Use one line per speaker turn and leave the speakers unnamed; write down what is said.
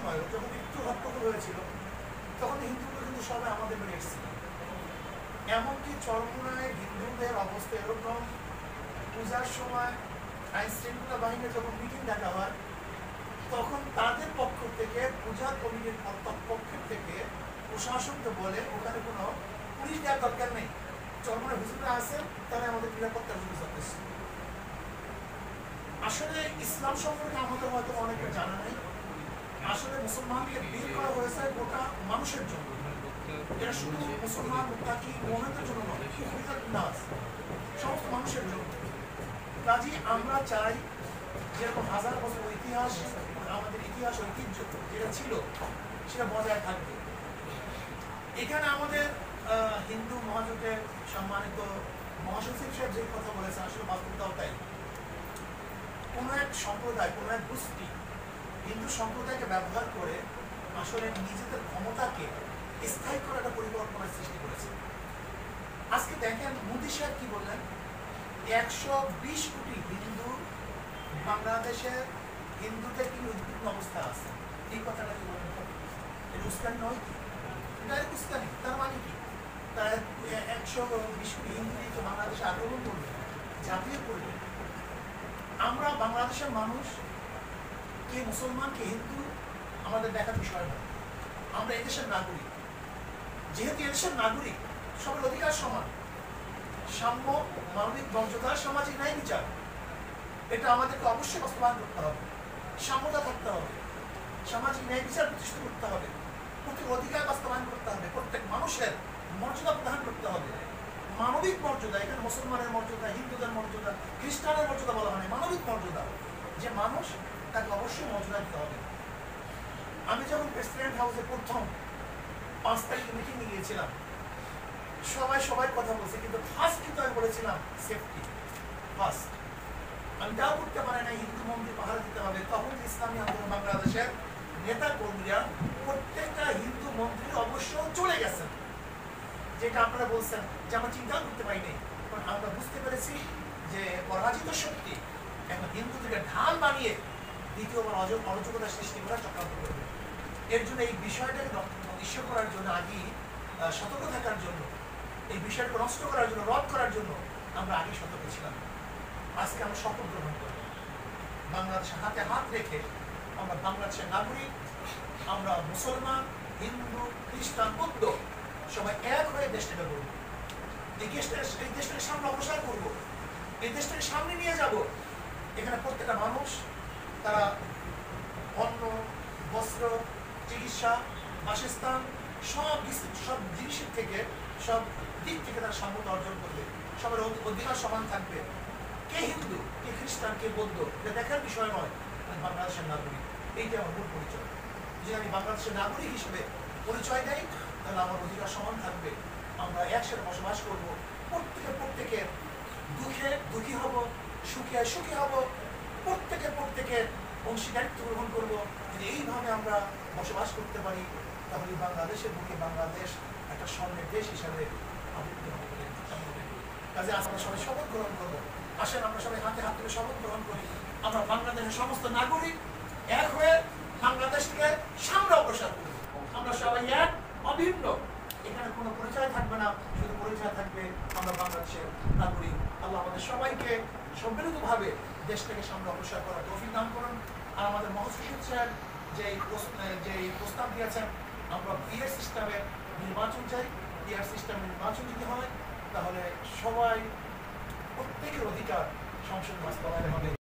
সময়ও যখন একটু হট্টগোল হয়েছিল তখন হিন্দুগুলো কিন্তু সবাই আমাদের বেড়ে এসেছিল। এমনকি চরমোনায় হিন্দুদের অবস্থা এরকম, পূজার সময় আইন শৃঙ্খলা বাহিনীর যখন মিটিং ডাকা হয় তখন তাদের পক্ষ থেকে, পূজা কমিটির পক্ষের থেকে প্রশাসনকে বলে ওখানে কোনো পুলিশ দেওয়ার দরকার নেই, চরমোনায় হুজুররা আছে তারা আমাদের নিরাপত্তার জন্য যথেষ্ট। আসলে ইসলাম সম্পর্কে আমাদের হয়তো অনেকের জানা নেই। আসলে মুসলমানকে বের করা হয়েছে গোটা মানুষের জন্য, এটা শুধু মুসলমান মুত্তাকি মুমিনদের জন্য নয়, সমস্ত মানুষের জন্য। কাজেই আমরা চাই যেরকম হাজার বছর ইতিহাস, আমাদের ইতিহাস ঐতিহ্য যেটা ছিল সেটা বজায় থাকবে। এখানে আমাদের হিন্দু মহাজোটের সম্মানিত মহাসচিব সাহেব যে কথা বলেছে আসলে বাস্তবতাও তাই। কোনো এক সম্প্রদায়, কোনো এক গোষ্ঠী হিন্দু সম্প্রদায়কে ব্যবহার করে আসলে নিজেদের ক্ষমতাকে স্থায়ী করার একটা পরিকল্পনার সৃষ্টি করেছে। আজকে দেখেন মোদী সাহেব কি বললেন, 120 কোটি হিন্দু বাংলাদেশের হিন্দুদের কি উদ্বিগ্ন অবস্থা আছে। এই কথাটা কি বলেন? এটা উস্কানি নয় কি? ডাইরেক্ট উস্কানি। তার মানে কি? তারা 120 কোটি হিন্দু তো বাংলাদেশে আক্রমণ করবে, ঝাঁপিয়ে পড়বে। আমরা বাংলাদেশের মানুষ, কে মুসলমান কে হিন্দু আমাদের দেখার বিষয় নয়। আমরা এদেশের নাগরিক, যেহেতু এদেশের নাগরিক সবার অধিকার সমান, সাম্য, মানবিক মর্যাদা, সামাজিক ন্যায় বিচার, এটা আমাদেরকে অবশ্যই বাস্তবায়ন করতে হবে। সাম্যতা থাকতে হবে, সামাজিক ন্যায় বিচার প্রতিষ্ঠা করতে হবে, প্রত্যেক অধিকার বাস্তবায়ন করতে হবে, প্রত্যেক মানুষের মর্যাদা প্রদান করতে হবে। মানবিক মর্যাদা, এখানে মুসলমানের মর্যাদা, হিন্দুদের মর্যাদা, খ্রিস্টানের মর্যাদা বলা হয়, মানবিক মর্যাদা, যে মানুষ তাকে অবশ্যই মর্যাদা দিতে হবে। আমি যখন প্রেসিডেন্ট হাউসে প্রথম 5 তারিখে মিটিংয়ে গিয়েছিলাম, সবাই কথা বলছে, কিন্তু ফার্স্ট কিন্তু আমি বলেছিলাম সেফটি ফার্স্ট। আমি তাও করতে পারি না, হিন্দু মন্দির পাহারা দিতে হবে। তখন ইসলামী আন্দোলন বাংলাদেশের নেতা কর্মীরা প্রত্যেকটা হিন্দু মন্দিরে অবশ্য চলে গেছেন, যেটা আপনারা বলছেন যে আমরা চিন্তা করতে পারিনি। কারণ আমরা বুঝতে পেরেছি যে পরাজিত শক্তি এখন হিন্দুদেরকে ঢাল বানিয়ে দ্বিতীয়বার অরাজকতা সৃষ্টি করার চক্রান্ত করবে। এর জন্য এই বিষয়টাকে নিঃস্ব করার জন্য, আগেই সতর্ক থাকার জন্য, এই বিষয়টাকে নষ্ট করার জন্য, রদ করার জন্য আমরা আগে সতর্ক ছিলাম। আজকে আমরা শপথ গ্রহণ করব, বাংলাদেশের হাতে হাত রেখে আমরা বাংলাদেশের নাগরিক, আমরা মুসলমান, হিন্দু, খ্রিস্টান, বৌদ্ধ সবাই এক হয়ে দেশটাকে করবো। এই দেশটাকে সামনে অগ্রসর করবো, এই দেশটাকে সামনে নিয়ে যাব। এখানে প্রত্যেকটা মানুষ তারা অন্ন, বস্ত্র, চিকিৎসা, বাসস্থান সব জিনিসের থেকে, সব দিক থেকে তারা সাম্যতা অর্জন করবে। সবার অধিকার সমান থাকবে। কে হিন্দু, কে খ্রিস্টান, কে বৌদ্ধ, এটা দেখার বিষয় নয়। আমি বাংলাদেশের নাগরিক, এইটা আমার মূল পরিচয়। যদি আমি বাংলাদেশের নাগরিক হিসেবে পরিচয় দেই, তাহলে আমার অধিকার সমান থাকবে। আমরা একসাথে বসবাস করবো, প্রত্যেকের দুঃখে দুঃখী হব, সুখে সুখী হব, প্রত্যেকের অংশীদারিত্ব গ্রহণ করবো। যদি এইভাবে আমরা বসবাস করতে পারি, তাহলে বাংলাদেশের বুকে বাংলাদেশ একটা স্বর্ণের দেশ হিসাবে আবির্ভূত হবে বলে কাজে আমরা সবাই শপথ গ্রহণ করবো। আসেন আমরা সবাই হাতে হাত ধরে শপথ গ্রহণ করি, আমরা বাংলাদেশের সমস্ত নাগরিক এক হয়ে বাংলাদেশকে সামনে অগ্রসর করব। আমরা সবাই এক, অভিন্ন। এখানে কোনো পরিচয় থাকবে না, শুধু পরিচয় থাকবে আমরা বাংলাদেশের নাগরিক। আল্লাহ আমাদের সবাইকে সম্মিলিতভাবে দেশটাকে সামনে অগ্রসর করার তৌফিক দান করুন। আর আমাদের মহাসচিব সাহেব যে প্রস্তাব দিয়েছেন, আমরা পিআর সিস্টেমের নির্বাচন চাই। পিআর সিস্টেমের নির্বাচন যদি হয় তাহলে সবাই, প্রত্যেকের অধিকার সংসদ বাস্তবায়ন হবে।